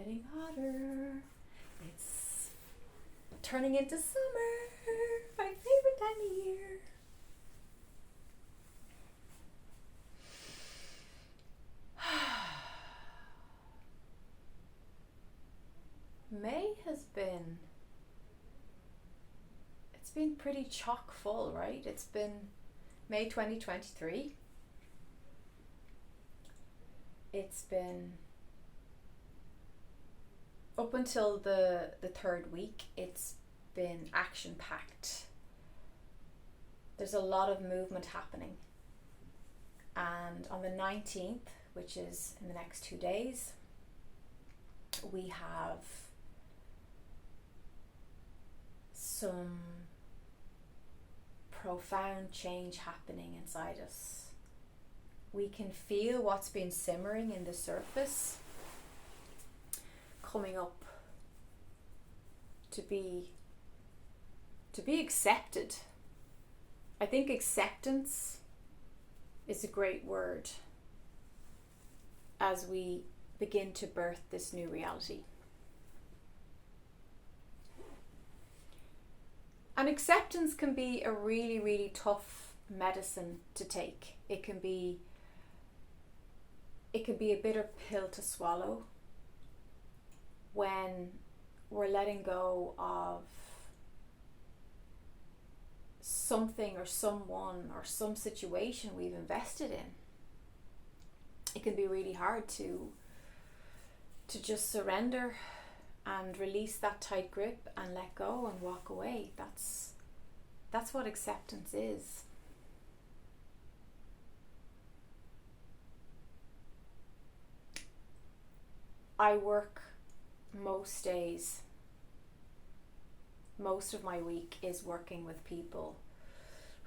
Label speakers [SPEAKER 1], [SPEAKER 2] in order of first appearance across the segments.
[SPEAKER 1] getting hotter. It's turning into summer, my favorite time of year. May has been, it's been pretty chock full, right? It's been May 2023. It's been up until the third week, it's been action packed. There's a lot of movement happening. And on the 19th, which is in the next 2 days, we have some profound change happening inside us. We can feel what's been simmering in the surface coming up to be accepted. I think acceptance is a great word as we begin to birth this new reality. And acceptance can be a really, really tough medicine to take. It can be a bitter pill to swallow when we're letting go of something or someone or some situation we've invested in. It can be really hard to just surrender and release that tight grip and let go and walk away. That's what acceptance is. I work most days, most of my week is working with people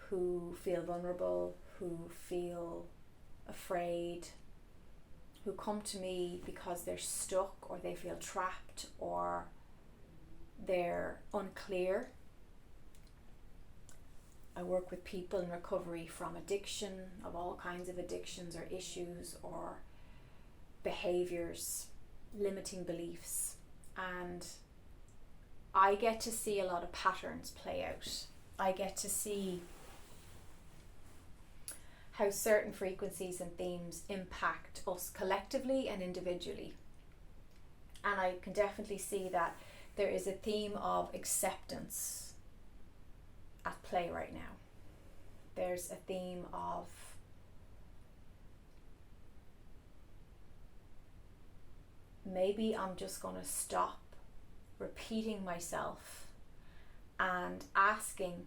[SPEAKER 1] who feel vulnerable, who feel afraid, who come to me because they're stuck or they feel trapped or they're unclear. I work with people in recovery from addiction, of all kinds of addictions or issues or behaviors, limiting beliefs, and I get to see a lot of patterns play out. I get to see how certain frequencies and themes impact us collectively and individually. And I can definitely see that there is a theme of acceptance at play right now. There's a theme of maybe I'm just going to stop repeating myself and asking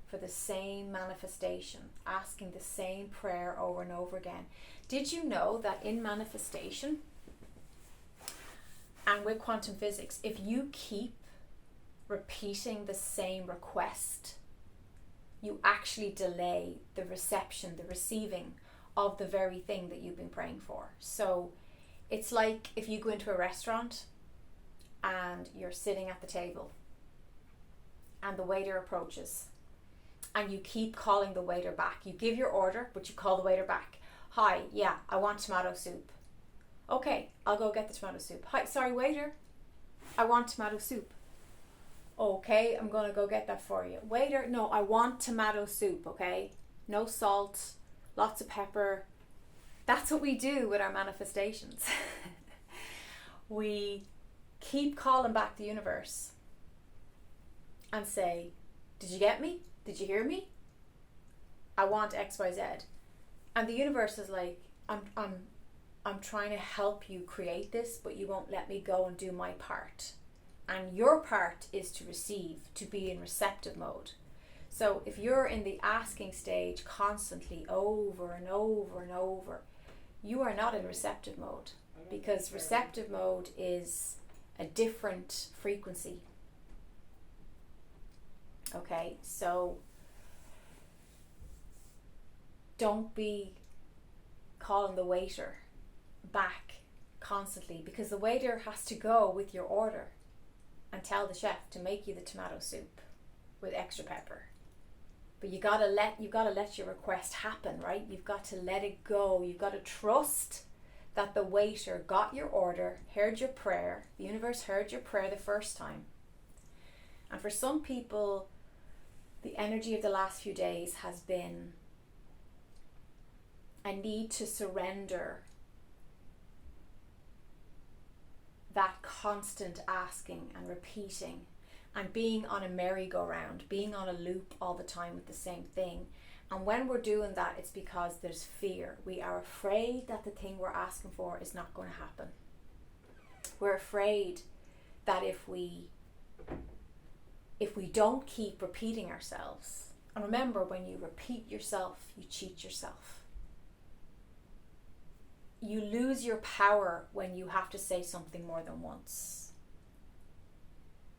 [SPEAKER 1] for the same manifestation, asking the same prayer over and over again. Did you know that in manifestation and with quantum physics, if you keep repeating the same request, you actually delay the reception, the receiving of the very thing that you've been praying for. So it's like if you go into a restaurant and you're sitting at the table and the waiter approaches and you keep calling the waiter back. You give your order, but you call the waiter back. Hi, yeah, I want tomato soup. Okay, I'll go get the tomato soup. Hi, sorry, waiter, I want tomato soup. Okay, I'm going to go get that for you. Waiter, no, I want tomato soup, okay? No salt, lots of pepper. That's what we do with our manifestations. We keep calling back the universe and say, did you get me? Did you hear me? I want XYZ. And the universe is like, I'm trying to help you create this, but you won't let me go and do my part. And your part is to receive, to be in receptive mode. So if you're in the asking stage constantly over and over and over, you are not in receptive mode, because receptive mode is a different frequency. Okay, so don't be calling the waiter back constantly, because the waiter has to go with your order and tell the chef to make you the tomato soup with extra pepper. But you gotta let your request happen, right? You've got to let it go. You've got to trust that the waiter got your order, heard your prayer, the universe heard your prayer the first time. And for some people, the energy of the last few days has been a need to surrender that constant asking and repeating and being on a merry-go-round, being on a loop all the time with the same thing. And when we're doing that, it's because there's fear. We are afraid that the thing we're asking for is not going to happen. We're afraid that if we don't keep repeating ourselves, and remember, when you repeat yourself, you cheat yourself. You lose your power when you have to say something more than once.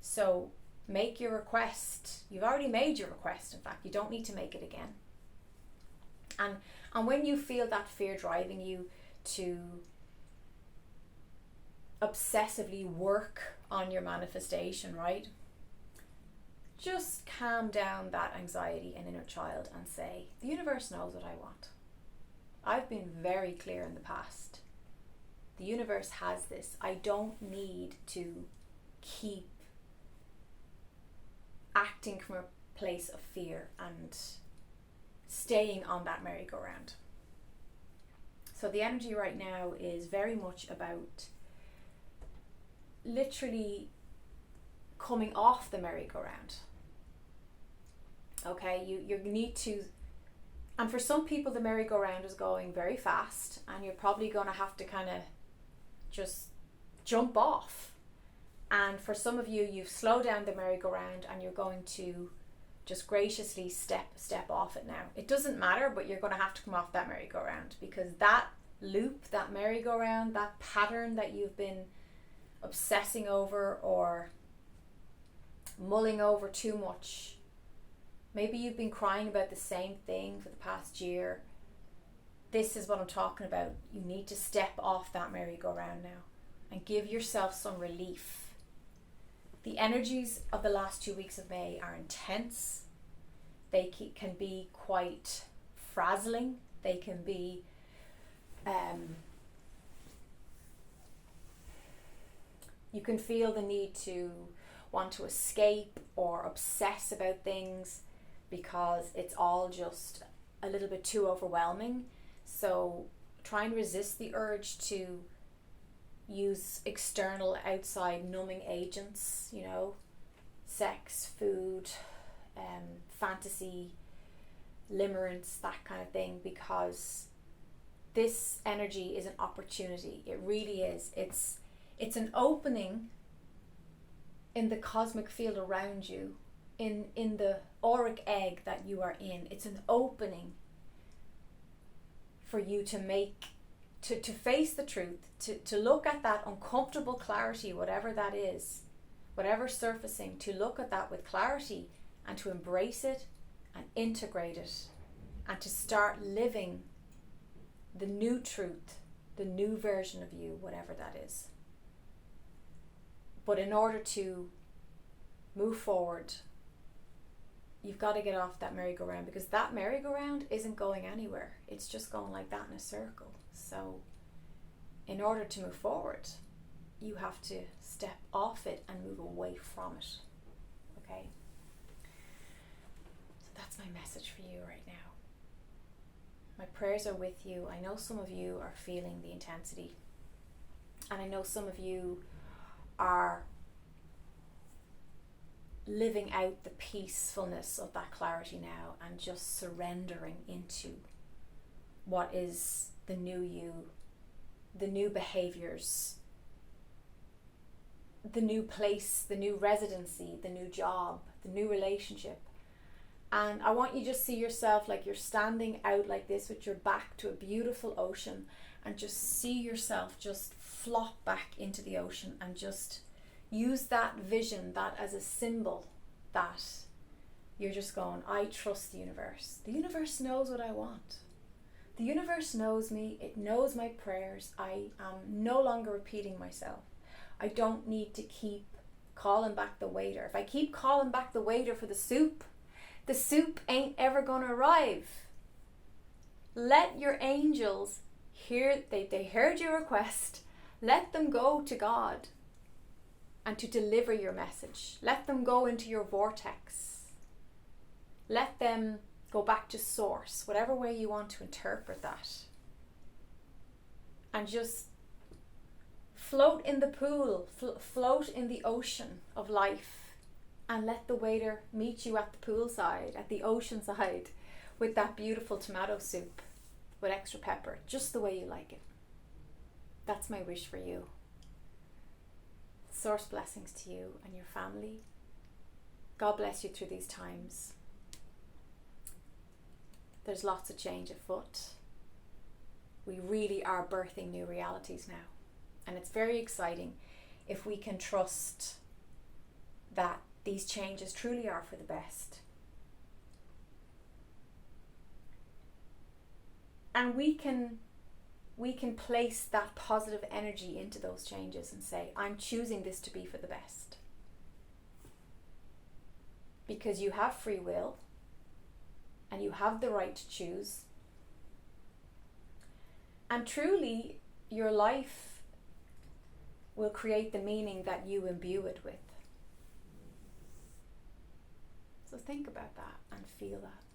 [SPEAKER 1] So make your request. You've already made your request, in fact. You don't need to make it again. And when you feel that fear driving you to obsessively work on your manifestation, right? Just calm down that anxiety and inner child and say, the universe knows what I want. I've been very clear in the past. The universe has this. I don't need to keep acting from a place of fear and staying on that merry-go-round. So the energy right now is very much about literally coming off the merry-go-round. Okay, you need to, and for some people the merry-go-round is going very fast and you're probably going to have to kind of just jump off. And for some of you, you've slowed down the merry-go-round and you're going to just graciously step off it now. It doesn't matter, but you're going to have to come off that merry-go-round, because that loop, that merry-go-round, that pattern that you've been obsessing over or mulling over too much, maybe you've been crying about the same thing for the past year. This is what I'm talking about. You need to step off that merry-go-round now and give yourself some relief. The energies of the last 2 weeks of May are intense. They can be quite frazzling. They can be you can feel the need to want to escape or obsess about things because it's all just a little bit too overwhelming. So try and resist the urge to use external, outside numbing agents, you know, sex, food, fantasy, limerence, that kind of thing, because this energy is an opportunity. It really is. It's an opening in the cosmic field around you, in the auric egg that you are in. It's an opening for you to make, to face the truth, to look at that uncomfortable clarity, whatever that is, whatever surfacing, to look at that with clarity and to embrace it and integrate it and to start living the new truth, the new version of you, whatever that is. But in order to move forward, you've got to get off that merry-go-round, because that merry-go-round isn't going anywhere. It's just going like that in a circle. So in order to move forward, you have to step off it and move away from it. Okay? So that's my message for you right now. My prayers are with you. I know some of you are feeling the intensity, and I know some of you are living out the peacefulness of that clarity now and just surrendering into what is the new you, the new behaviors, the new place, the new residency, the new job, the new relationship. And I want you to just see yourself like you're standing out like this with your back to a beautiful ocean, and just see yourself just flop back into the ocean, and just use that vision, that as a symbol that you're just going, I trust the universe. The universe knows what I want. The universe knows me. It knows my prayers. I am no longer repeating myself. I don't need to keep calling back the waiter. If I keep calling back the waiter for the soup ain't ever going to arrive. Let your angels they heard your request. Let them go to God and to deliver your message. Let them go into your vortex. Let them go back to source, whatever way you want to interpret that. And just float in the pool, float in the ocean of life, and let the waiter meet you at the poolside, at the ocean side, with that beautiful tomato soup with extra pepper, just the way you like it. That's my wish for you. Source blessings to you and your family. God bless you through these times. There's lots of change afoot. We really are birthing new realities now. And it's very exciting if we can trust that these changes truly are for the best. And we can place that positive energy into those changes and say, I'm choosing this to be for the best. Because you have free will and you have the right to choose. And truly, your life will create the meaning that you imbue it with. So think about that and feel that.